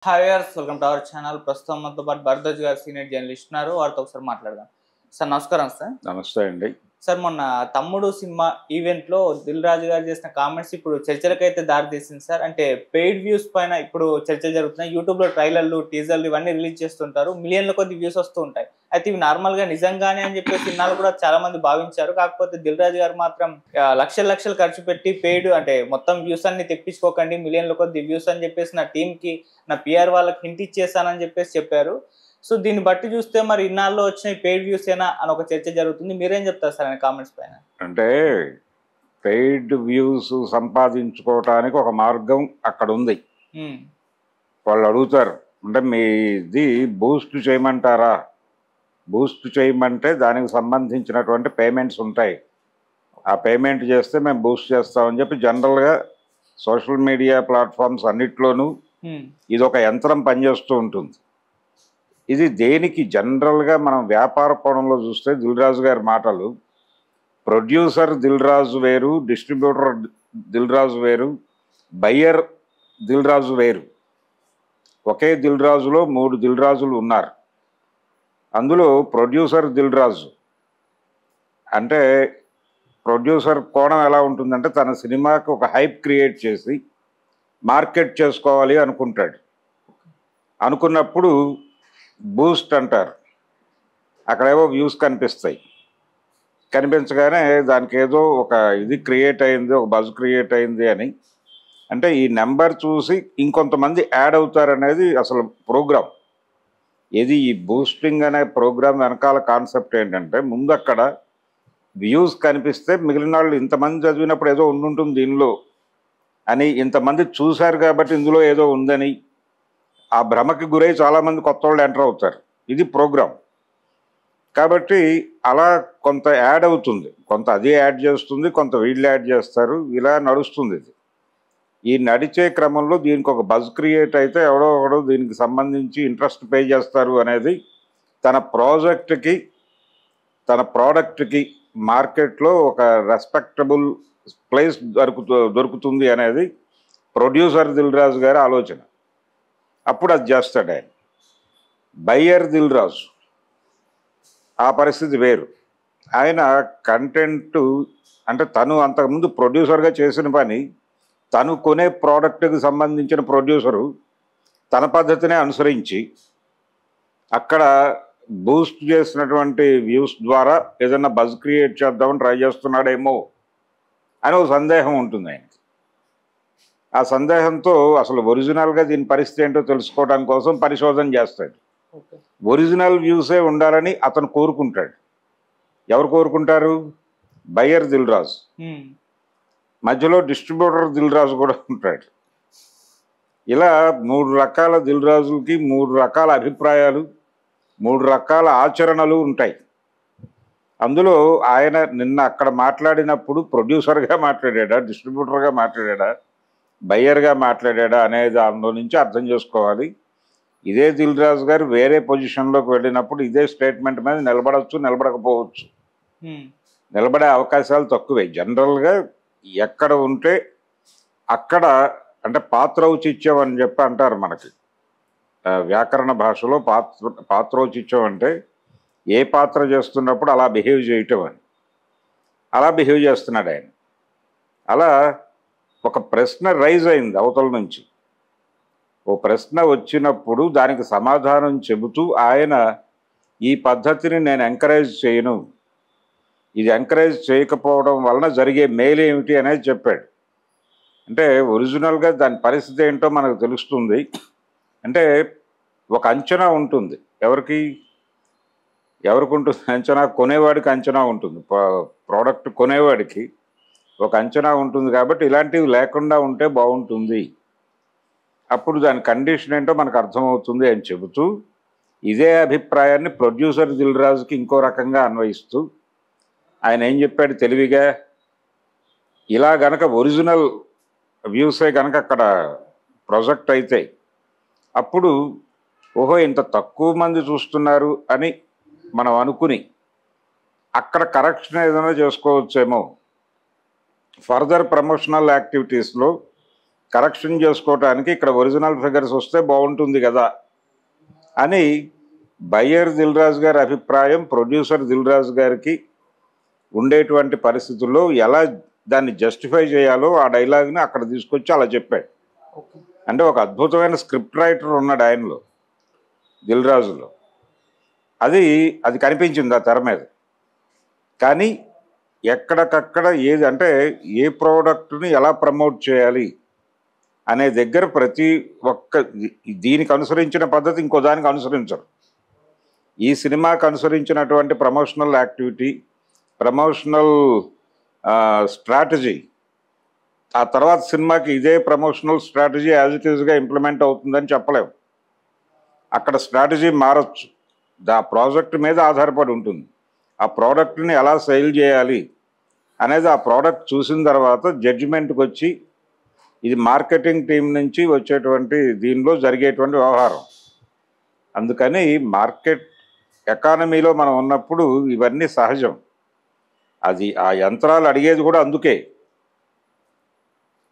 Hi viewers, welcome to our channel. ప్రస్తుతం మనతో పాటు భరద్వాజ్ గారు సీనియర్ జర్నలిస్ట్ ఉన్నారు. వారితో ఒకసారి మాట్లాడదాం. సార్ నమస్కారం. సార్ నమస్తే అండి. సార్, మొన్న తమ్ముడు సినిమా ఈవెంట్ లో దిల్ రాజు గారు చేసిన కామెంట్స్ ఇప్పుడు చర్చలకైతే దారి తీసింది సార్. అంటే పెయిడ్ వ్యూస్ పైన ఇప్పుడు చర్చలు జరుగుతున్నాయి. యూట్యూబ్ లో ట్రైలర్లు, టీజర్లు ఇవన్నీ రిలీజ్ చేస్తుంటారు. మిలియన్ల కొద్ది వ్యూస్ వస్తూ ఉంటాయి. అయితే ఇవి నార్మల్ గా నిజంగానే అని చెప్పేసి ఇన్నాళ్ళు కూడా చాలా మంది భావించారు. కాకపోతే దిల్ రాజు గారు మాత్రం లక్షలు లక్షలు ఖర్చు పెట్టి పెయిడ్ అంటే మొత్తం వ్యూస్ అన్ని తెప్పించుకోకండి, మిలియన్ల కొద్ది వ్యూస్ అని చెప్పేసి నా టీమ్ కి, నా పిఆర్ వాళ్ళకి హింట్ ఇచ్చేసానని చెప్పేసి చెప్పారు. సో దీన్ని బట్టి చూస్తే మరి ఇన్నాళ్ళు వచ్చిన పెయిడ్ వ్యూస్ ఏనా అని ఒక చర్చ జరుగుతుంది. మీరేం చెప్తారు సార్ ఆయన కామెంట్స్ పైన? అంటే పెయిడ్ వ్యూస్ సంపాదించుకోవటానికి ఒక మార్గం అక్కడ ఉంది. వాళ్ళు అడుగుతారు, అంటే మీది బూస్ట్ చేయమంటారా? బూస్ట్ చేయమంటే దానికి సంబంధించినటువంటి పేమెంట్స్ ఉంటాయి. ఆ పేమెంట్ చేస్తే మేము బూస్ట్ చేస్తామని చెప్పి జనరల్గా సోషల్ మీడియా ప్లాట్ఫామ్స్ అన్నిట్లోనూ ఇది ఒక యంత్రం పనిచేస్తూ ఉంటుంది. ఇది దేనికి జనరల్గా మనం వ్యాపార కోణంలో చూస్తే దిల్ రాజు గారి మాటలు, ప్రొడ్యూసర్ దిల్ రాజు వేరు, డిస్ట్రిబ్యూటర్ దిల్ రాజు వేరు, బయ్యర్ దిల్ రాజు వేరు. ఒకే దిల్ రాజులో 3 దిల్ రాజులు ఉన్నారు. అందులో ప్రొడ్యూసర్ దిల్ రాజు అంటే ప్రొడ్యూసర్ కోణం ఎలా ఉంటుందంటే తన సినిమాకి ఒక హైప్ క్రియేట్ చేసి మార్కెట్ చేసుకోవాలి అనుకుంటాడు. అనుకున్నప్పుడు బూస్ట్ అంటారు. అక్కడేవో వ్యూస్ కనిపిస్తాయి. కనిపించగానే దానికి ఏదో ఒక ఇది క్రియేట్ అయింది, ఒక బజ్ క్రియేట్ అయింది అని, అంటే ఈ నెంబర్ చూసి ఇంకొంతమంది యాడ్ అవుతారనేది అసలు ప్రోగ్రామ్. ఇది ఈ బూస్టింగ్ అనే ప్రోగ్రామ్ వెనకాల కాన్సెప్ట్ ఏంటంటే, ముందు అక్కడ వ్యూస్ కనిపిస్తే మిగిలిన వాళ్ళు ఇంతమంది చదివినప్పుడు ఏదో ఉండుంటుంది దీనిలో అని, ఇంతమంది చూశారు కాబట్టి ఇందులో ఏదో ఉందని ఆ భ్రమకి గురై చాలామంది కొత్త వాళ్ళు ఎంటర్ అవుతారు. ఇది ప్రోగ్రామ్. కాబట్టి అలా కొంత యాడ్ అవుతుంది, కొంత అది యాడ్ చేస్తుంది, కొంత వీళ్ళు యాడ్ చేస్తారు, ఇలా నడుస్తుంది. ఇది ఈ నడిచే క్రమంలో దీనికి ఒక బజ్ క్రియేట్ అయితే ఎవడో ఒకడో దీనికి సంబంధించి ఇంట్రెస్ట్ పే చేస్తారు అనేది తన ప్రాజెక్ట్కి, తన ప్రోడక్ట్కి మార్కెట్లో ఒక రెస్పెక్టబుల్ ప్లేస్ దొరుకుతుంది అనేది ప్రొడ్యూసర్ దిల్ రాజు గారి ఆలోచన. అప్పుడు అది చేస్తాడు ఆయన. బయ్యర్ దిల్ రాజు ఆ పరిస్థితి వేరు. ఆయన కంటెంట్ అంటే తను అంతకుముందు ప్రొడ్యూసర్గా చేసిన పని, తను కొనే ప్రోడక్ట్కి సంబంధించిన ప్రొడ్యూసరు తన పద్ధతినే అనుసరించి అక్కడ బూస్ట్ చేసినటువంటి వ్యూస్ ద్వారా ఏదైనా బజ్ క్రియేట్ చేద్దామని ట్రై చేస్తున్నాడేమో అని ఒక సందేహం ఉంటుంది ఆయనకి. ఆ సందేహంతో అసలు ఒరిజినల్గా దీని పరిస్థితి ఏంటో తెలుసుకోవడం కోసం పరిశోధన చేస్తాడు. ఒరిజినల్ వ్యూసే ఉండాలని అతను కోరుకుంటాడు. ఎవరు కోరుకుంటారు? బయ్యర్ దిల్ రాజు. మధ్యలో డిస్ట్రిబ్యూటర్ దిల్ రాజు కూడా ఉంటాడు. ఇలా 3 రకాల దిల్ రాజులకి 3 రకాల అభిప్రాయాలు, 3 రకాల ఆచరణలు ఉంటాయి. అందులో ఆయన నిన్న అక్కడ మాట్లాడినప్పుడు ప్రొడ్యూసర్గా మాట్లాడా, డిస్ట్రిబ్యూటర్గా మాట్లాడా, బయ్యర్గా మాట్లాడా అనే దానిలో నుంచి అర్థం చేసుకోవాలి. ఇదే దిల్ రాజు గారు వేరే పొజిషన్లోకి వెళ్ళినప్పుడు ఇదే స్టేట్మెంట్ మీద నిలబడవచ్చు, నిలబడకపోవచ్చు. నిలబడే అవకాశాలు తక్కువే. జనరల్గా ఎక్కడ ఉంటే అక్కడ, అంటే పాత్రౌచిత్యం అని చెప్పి అంటారు మనకి వ్యాకరణ భాషలో. పాత్రౌచిత్యం అంటే ఏ పాత్ర చేస్తున్నప్పుడు అలా బిహేవ్ చేయటం అని. అలా బిహేవ్ చేస్తున్నాడు ఆయన. అలా ఒక ప్రశ్న రైజ్ అయింది అవతల నుంచి. ఓ ప్రశ్న వచ్చినప్పుడు దానికి సమాధానం చెబుతూ ఆయన ఈ పద్ధతిని నేను ఎంకరేజ్ చేయను, ఇది ఎంకరేజ్ చేయకపోవడం వలన జరిగే మేలు ఏమిటి అనేది చెప్పాడు. అంటే ఒరిజినల్గా దాని పరిస్థితి ఏంటో మనకు తెలుస్తుంది. అంటే ఒక అంచనా ఉంటుంది. ఎవరికి ఉంటుంది అంచనా? కొనేవాడికి అంచనా ఉంటుంది. ప్రోడక్ట్ కొనేవాడికి ఒక అంచనా ఉంటుంది. కాబట్టి ఇలాంటివి లేకుండా ఉంటే బాగుంటుంది, అప్పుడు దాని కండిషన్ ఏంటో మనకు అర్థమవుతుంది అని చెబుతూ ఇదే అభిప్రాయాన్ని ప్రొడ్యూసర్ దిల్ రాజుకి ఇంకో రకంగా అన్వయిస్తూ ఆయన ఏం చెప్పాడు తెలివిగా, ఇలా గనక ఒరిజినల్ వ్యూసే కనుక అక్కడ ప్రొజెక్ట్ అయితే అప్పుడు ఓహో ఇంత తక్కువ మంది చూస్తున్నారు అని మనం అనుకుని అక్కడ కరెక్షన్ ఏదైనా చేసుకోవచ్చేమో. ఫర్దర్ ప్రమోషనల్ యాక్టివిటీస్లో కరెక్షన్ చేసుకోవటానికి ఇక్కడ ఒరిజినల్ ఫిగర్స్ వస్తే బాగుంటుంది కదా అని బయ్యర్ దిల్ రాజు గారి అభిప్రాయం ప్రొడ్యూసర్ దిల్ రాజు గారికి ఉండేటువంటి పరిస్థితుల్లో ఎలా దాన్ని జస్టిఫై చేయాలో ఆ డైలాగ్ని అక్కడ తీసుకొచ్చి అలా చెప్పాడు. అంటే ఒక అద్భుతమైన స్క్రిప్ట్ రైటర్ ఉన్నాడు ఆయనలో, దిల్ రాజులో. అది కనిపించింది ఆ తెర మీద. కానీ ఎక్కడికక్కడ ఏది అంటే ఏ ప్రోడక్ట్ని ఎలా ప్రమోట్ చేయాలి అనే దగ్గర ప్రతి ఒక్క దీనికి అనుసరించిన పద్ధతి ఇంకో దానికి అనుసరించరు. ఈ సినిమాకి అనుసరించినటువంటి ప్రమోషనల్ యాక్టివిటీ, ప్రమోషనల్ స్ట్రాటజీ ఆ తర్వాత సినిమాకి ఇదే ప్రమోషనల్ స్ట్రాటజీ యాజ్ ఇట్ ఈస్గా ఇంప్లిమెంట్ అవుతుందని చెప్పలేము. అక్కడ స్ట్రాటజీ మారచ్చు, ఆ ప్రాజెక్ట్ మీద ఆధారపడి ఉంటుంది. ఆ ప్రోడక్ట్ని ఎలా సేల్ చేయాలి అనేది ఆ ప్రోడక్ట్ చూసిన తర్వాత జడ్జిమెంట్కి వచ్చి ఇది మార్కెటింగ్ టీం నుంచి వచ్చేటువంటి దీనిలో జరిగేటువంటి వ్యవహారం. అందుకని మార్కెట్ ఎకానమీలో మనం ఉన్నప్పుడు ఇవన్నీ సహజం. అది ఆ యంత్రాలు అడిగేది కూడా అందుకే.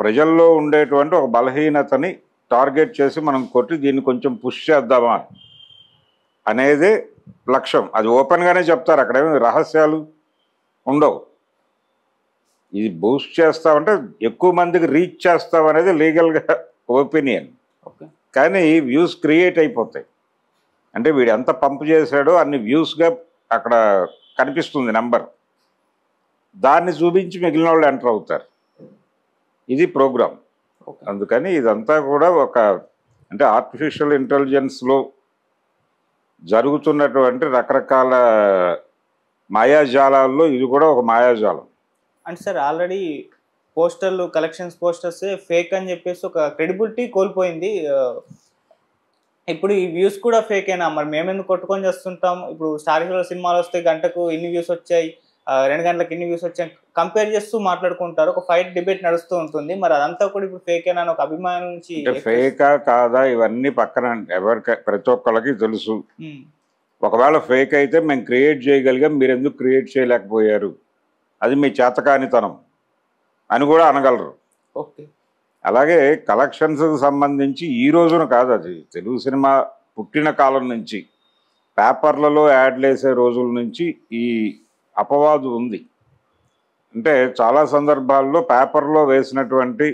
ప్రజల్లో ఉండేటువంటి ఒక బలహీనతని టార్గెట్ చేసి మనం కొట్టి దీన్ని కొంచెం పుష్ చేద్దామా అనేదే లక్ష్యం. అది ఓపెన్గానే చెప్తారు, అక్కడేమి రహస్యాలు ఉండవు. ఇది బూస్ట్ చేస్తామంటే ఎక్కువ మందికి రీచ్ చేస్తాం అనేది లీగల్గా ఒపీనియన్. కానీ వ్యూస్ క్రియేట్ అయిపోతాయి. అంటే వీడు ఎంత పంప్ చేశాడో అన్ని వ్యూస్గా అక్కడ కనిపిస్తుంది నెంబర్. దాన్ని చూపించి మిగిలిన వాళ్ళు ఎంటర్ అవుతారు. ఇది ప్రోగ్రామ్. అందుకని ఇదంతా కూడా ఒక అంటే ఆర్టిఫిషియల్ ఇంటెలిజెన్స్లో జరుగుతున్నటువంటి రకరకాల మాయాజాలాల్లో ఇది కూడా ఒక మాయాజాలం. అంటే సార్ ఆల్రెడీ పోస్టర్లు కలెక్షన్స్ పోస్టర్స్ ఫేక్ అని చెప్పేసి ఒక క్రెడిబిలిటీ కోల్పోయింది. ఇప్పుడు ఈ వ్యూస్ కూడా ఫేక్ అయినా మరి మేమెందుకు కొట్టుకొని చేస్తుంటాం. ఇప్పుడు స్టార్ హీరో సినిమాలు వస్తే గంటకు ఇన్ని వ్యూస్ వచ్చాయి, 2 గంటలకు ఇన్ని వ్యూస్ వచ్చాయి కంపేర్ చేస్తూ మాట్లాడుకుంటారు. ఒక ఫైట్ డిబేట్ నడుస్తూ ఉంటుంది. మరి అదంతా కూడా ఇప్పుడు ఫేక్ అయినా ఒక అభిమానం నుంచి ఫేకా కాదా ఇవన్నీ పక్కన ప్రతి ఒక్కళ్ళకి తెలుసు. ఒకవేళ ఫేక్ అయితే మేము క్రియేట్ చేయగలిగాం, మీరు ఎందుకు క్రియేట్ చేయలేకపోయారు, అది మీ చేతకానితనం అని కూడా అనగలరు. ఓకే. అలాగే కలెక్షన్స్కి సంబంధించి ఈ రోజున కాదు, అది తెలుగు సినిమా పుట్టిన కాలం నుంచి పేపర్లలో యాడ్లు వేసే రోజుల నుంచి ఈ అపవాదు ఉంది. అంటే చాలా సందర్భాల్లో పేపర్లో వేసినటువంటి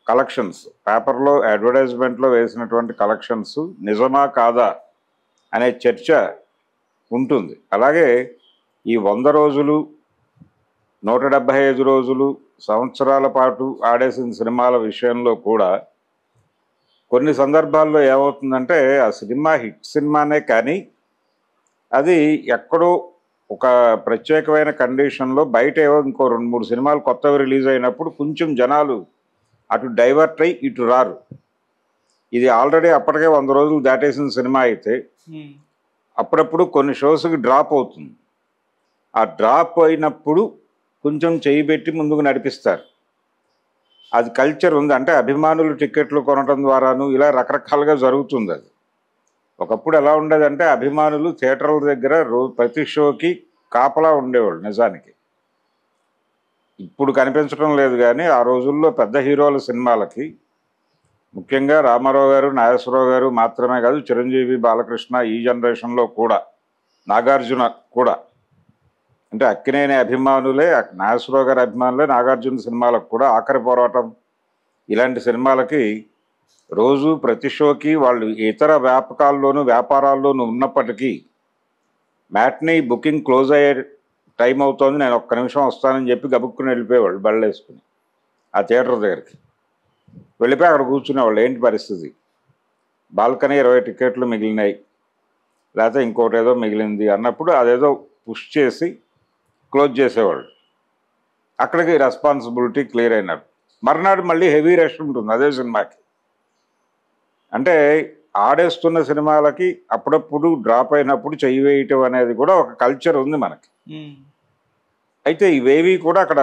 కలెక్షన్స్, పేపర్లో అడ్వర్టైజ్మెంట్లో వేసినటువంటి కలెక్షన్స్ నిజమా కాదా అనే చర్చ ఉంటుంది. అలాగే ఈ 100 రోజులు 175 రోజులు సంవత్సరాల పాటు ఆడేసిన సినిమాల విషయంలో కూడా కొన్ని సందర్భాల్లో ఏమవుతుందంటే ఆ సినిమా హిట్ సినిమానే కానీ అది ఎక్కడో ఒక ప్రత్యేకమైన కండిషన్లో బయట ఏవో ఇంకో 2-3 సినిమాలు కొత్తవి రిలీజ్ అయినప్పుడు కొంచెం జనాలు అటు డైవర్ట్ అయ్యి ఇటు రారు. ఇది ఆల్రెడీ అప్పటికే 100 రోజులు దాటేసిన సినిమా అయితే అప్పుడప్పుడు కొన్ని షోస్కి డ్రాప్ అవుతుంది. ఆ డ్రాప్ అయినప్పుడు కొంచెం చేయి పెట్టి ముందుకు నడిపిస్తారు. అది కల్చర్ ఉంది. అంటే అభిమానులు టికెట్లు కొనడం ద్వారాను ఇలా రకరకాలుగా జరుగుతుంది. అది ఒకప్పుడు ఎలా ఉండేదంటే అభిమానులు థియేటర్ల దగ్గర ప్రతి షోకి కాపలా ఉండేవాళ్ళు నిజానికి. ఇప్పుడు కనిపించడం లేదు. కానీ ఆ రోజుల్లో పెద్ద హీరోల సినిమాలకి ముఖ్యంగా రామారావు గారు, నాగేశ్వరరావు గారు మాత్రమే కాదు, చిరంజీవి, బాలకృష్ణ, ఈ జనరేషన్లో కూడా నాగార్జున కూడా, అంటే అక్కినేని అభిమానులే, నాగేశ్వరరావు గారి అభిమానులే నాగార్జున సినిమాలకు కూడా, ఆఖరి పోరాటం ఇలాంటి సినిమాలకి రోజు ప్రతి షోకి వాళ్ళు ఇతర వ్యాపారాల్లోనూ ఉన్నప్పటికీ మ్యాట్నీ బుకింగ్ క్లోజ్ అయ్యే టైం అవుతోంది, నేను ఒక్క నిమిషం వస్తానని చెప్పి గబుక్కుని వెళ్ళిపోయేవాళ్ళు బళ్ళు వేసుకుని ఆ థియేటర్ దగ్గరికి వెళ్ళిపోయి అక్కడ కూర్చునేవాళ్ళు. ఏంటి పరిస్థితి, బాల్కనీ 20 టికెట్లు మిగిలినాయి లేకపోతే ఇంకోటి ఏదో మిగిలింది అన్నప్పుడు అదేదో పుష్ చేసి క్లోజ్ చేసేవాళ్ళు. అక్కడికి రెస్పాన్సిబిలిటీ క్లియర్ అయినారు. మర్నాడు మళ్ళీ హెవీ రష్ ఉంటుంది అదే సినిమాకి. అంటే ఆడేస్తున్న సినిమాలకి అప్పుడప్పుడు డ్రాప్ అయినప్పుడు చెయ్యి వేయటం అనేది కూడా ఒక కల్చర్ ఉంది మనకి. అయితే ఇవేవి కూడా అక్కడ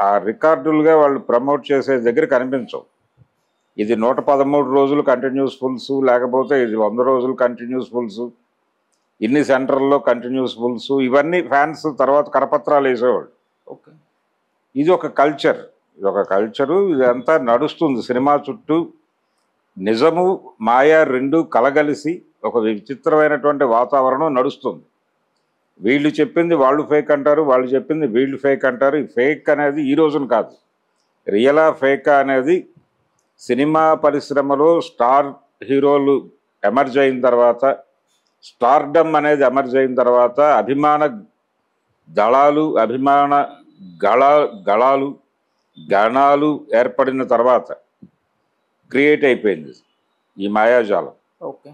ఆ రికార్డులుగా వాళ్ళు ప్రమోట్ చేసే దగ్గర కనిపించవు. ఇది 113 రోజులు కంటిన్యూస్ ఫుల్స్, లేకపోతే ఇది 100 రోజులు కంటిన్యూస్ ఫుల్స్, ఇన్ని సెంటర్లో కంటిన్యూస్ ఫుల్స్, ఇవన్నీ ఫ్యాన్స్ తర్వాత కరపత్రాలు వేసేవాళ్ళు. ఓకే. ఇది ఒక కల్చర్. ఇది ఒక కల్చరు, ఇదంతా నడుస్తుంది సినిమా చుట్టూ. నిజము మాయా రెండు కలగలిసి ఒక విచిత్రమైనటువంటి వాతావరణం నడుస్తుంది. వీళ్ళు చెప్పింది వాళ్ళు ఫేక్ అంటారు, వాళ్ళు చెప్పింది వీళ్ళు ఫేక్ అంటారు. ఈ ఫేక్ అనేది ఈ రోజున కాదు, రియలా ఫేకా అనేది సినిమా పరిశ్రమలో స్టార్ హీరోలు ఎమర్జ్ అయిన తర్వాత, స్టార్డమ్ అనేది ఎమర్జ్ అయిన తర్వాత, అభిమాన దళాలు, అభిమాన గణాలు ఏర్పడిన తర్వాత క్రియేట్ అయిపోయింది ఈ మాయాజాలం. ఓకే.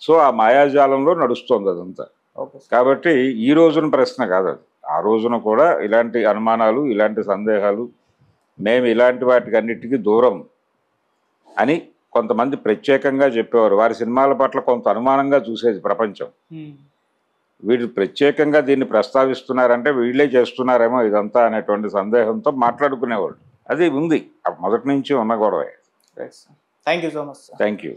సో ఆ మాయాజాలంలో నడుస్తుంది అదంతా. ఓకే. కాబట్టి ఈ రోజున ప్రశ్న కాదు అది. ఆ రోజున కూడా ఇలాంటి అనుమానాలు, ఇలాంటి సందేహాలు, మేము ఇలాంటి వాటికి అన్నిటికీ దూరం అని కొంతమంది ప్రత్యేకంగా చెప్పేవారు. వారి సినిమాల పట్ల కొంత అనుమానంగా చూసేది ప్రపంచం. వీళ్ళు ప్రత్యేకంగా దీన్ని ప్రస్తావిస్తున్నారంటే వీళ్ళే చేస్తున్నారేమో ఇదంతా అనేటువంటి సందేహంతో మాట్లాడుకునేవాళ్ళు. అది ఉంది మొదటి నుంచి ఉన్న గొడవ. Thank you so much. Thank you.